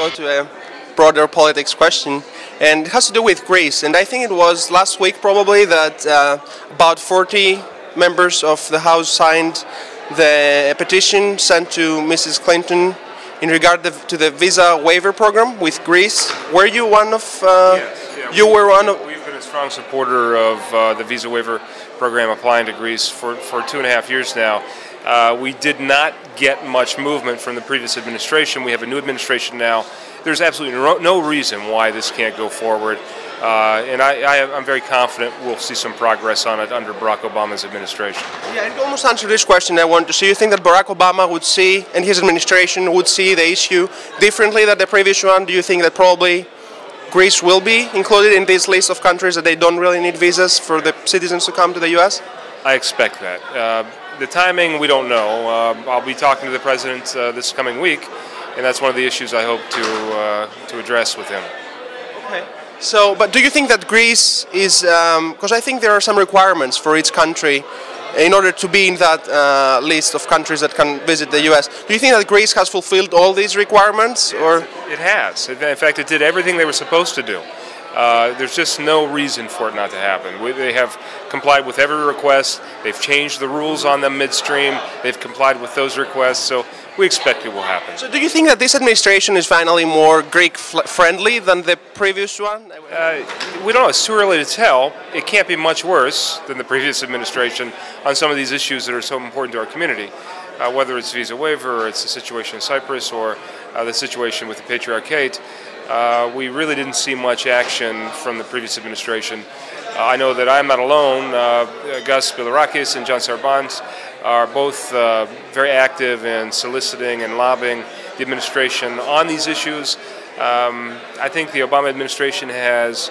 go to a broader politics question, and it has to do with Greece. And I think it was last week probably that about 40 members of the House signed the petition sent to Mrs. Clinton in regard to the visa waiver program with Greece. Were you one of? Yes, yeah, you were one of. We've been a strong supporter of the visa waiver program applying to Greece for 2.5 years now. We did not get much movement from the previous administration. We have a new administration now. There's absolutely no reason why this can't go forward, and I'm very confident we'll see some progress on it under Barack Obama's administration. Yeah, it almost answered this question I want to see. You think that Barack Obama would see, and his administration would see the issue differently than the previous one? Do you think that probably Greece will be included in this list of countries that they don't really need visas for the citizens to come to the U.S.? I expect that. The timing, we don't know. I'll be talking to the president this coming week, and that's one of the issues I hope to address with him. Okay. So, but do you think that Greece is, because I think there are some requirements for each country in order to be in that list of countries that can visit the U.S. Do you think that Greece has fulfilled all these requirements? Or it has. In fact, it did everything they were supposed to do. There's just no reason for it not to happen. They have complied with every request. They've changed the rules on them midstream. They've complied with those requests, so we expect it will happen. So do you think that this administration is finally more Greek-friendly than the previous one? We don't know. It's too early to tell. It can't be much worse than the previous administration on some of these issues that are so important to our community, whether it's visa waiver or it's the situation in Cyprus or the situation with the Patriarchate. We really didn't see much action from the previous administration. I know that I'm not alone. Gus Bilirakis and John Sarbans are both very active in soliciting and lobbying the administration on these issues. I think the Obama administration has,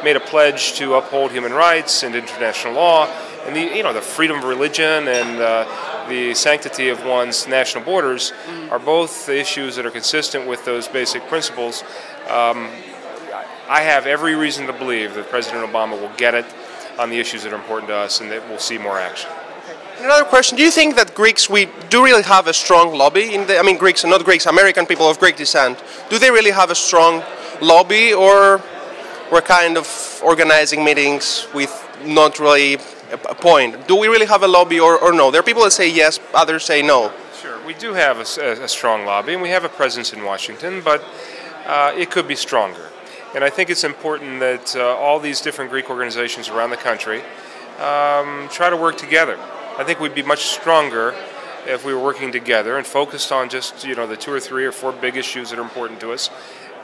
made a pledge to uphold human rights and international law, and the freedom of religion and the sanctity of one's national borders are both issues that are consistent with those basic principles. I have every reason to believe that President Obama will get it on the issues that are important to us and that we'll see more action. Okay. Another question, do you think that we do really have a strong lobby in Greeks and not Greeks, American people of Greek descent, do they really have a strong lobby, or we're kind of organizing meetings with not really a point? Do we really have a lobby or no? There are people that say yes, others say no. Sure, we do have a strong lobby and we have a presence in Washington, but it could be stronger. And I think it's important that all these different Greek organizations around the country try to work together. I think we'd be much stronger if we were working together and focused on just the 2 or 3 or 4 big issues that are important to us,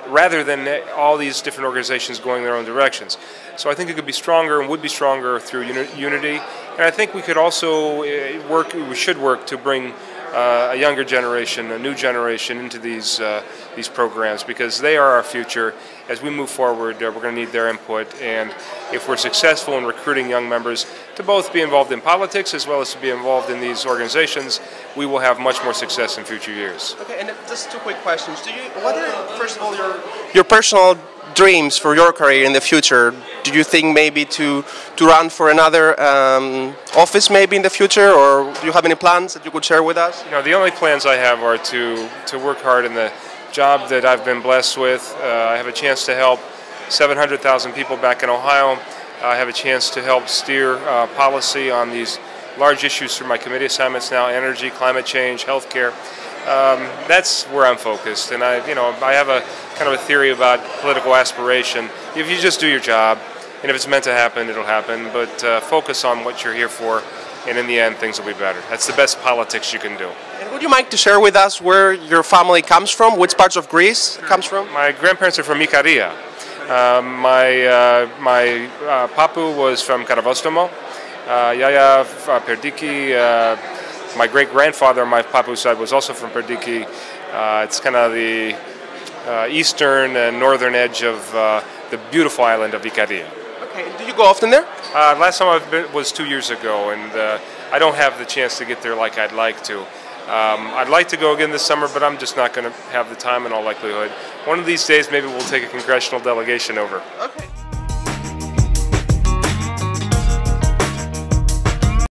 rather than all these different organizations going their own directions. So I think it could be stronger and would be stronger through unity. And I think we could also we should work to bring a younger generation, a new generation into these programs, because they are our future. As we move forward, we're going to need their input, and if we're successful in recruiting young members to both be involved in politics as well as to be involved in these organizations, we will have much more success in future years. Okay, and just 2 quick questions. What are, first of all, your personal dreams for your career in the future? Do you think maybe to run for another office maybe in the future, or do you have any plans that you could share with us? The only plans I have are to work hard in the job that I've been blessed with. I have a chance to help 700,000 people back in Ohio. I have a chance to help steer policy on these large issues through my committee assignments now: energy, climate change, healthcare. That's where I'm focused, and I have a kind of a theory about political aspiration. If you just do your job, and if it's meant to happen, it'll happen. But focus on what you're here for, and in the end, things will be better. That's the best politics you can do. And would you like to share with us where your family comes from? Which parts of Greece it comes from? My grandparents are from Ikaria. My papu was from Karavostomo. Yaya Perdiki. My great-grandfather on my papu's side was also from Perdiki. It's kind of the eastern and northern edge of the beautiful island of Ikaria. Okay, do you go often there? Last time I've been was 2 years ago, and I don't have the chance to get there like I'd like to. I'd like to go again this summer, but I'm just not going to have the time in all likelihood. One of these days, maybe we'll take a congressional delegation over. Okay.